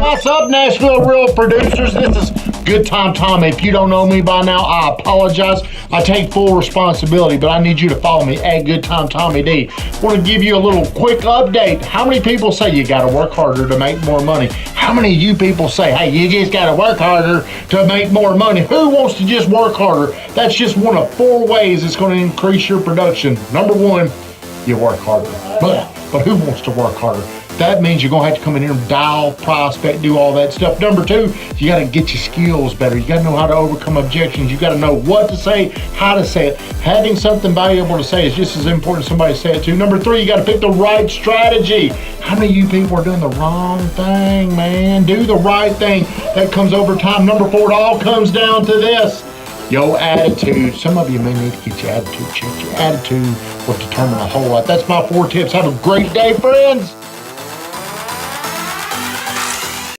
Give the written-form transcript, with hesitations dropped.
What's up, Nashville Real Producers? This is Good Time Tommy. If you don't know me by now, I apologize. I take full responsibility, but I need you to follow me at Good Time Tommy D. I want to give you a little quick update. How many people say you got to work harder to make more money? How many of you people say, hey, you just got to work harder to make more money? Who wants to just work harder? That's just one of 4 ways it's going to increase your production. Number 1, you work harder. But who wants to work harder? That means you're going to have to come in here and dial, prospect, do all that stuff. Number 2, you got to get your skills better. You got to know how to overcome objections. You got to know what to say, how to say it. Having something valuable to say is just as important as somebody say it to. Number 3, you got to pick the right strategy. How many of you people are doing the wrong thing, man? Do the right thing. That comes over time. Number 4, it all comes down to this. Your attitude. Some of you may need to get your attitude checked. Your attitude will determine a whole lot. That's my 4 tips. Have a great day, friends.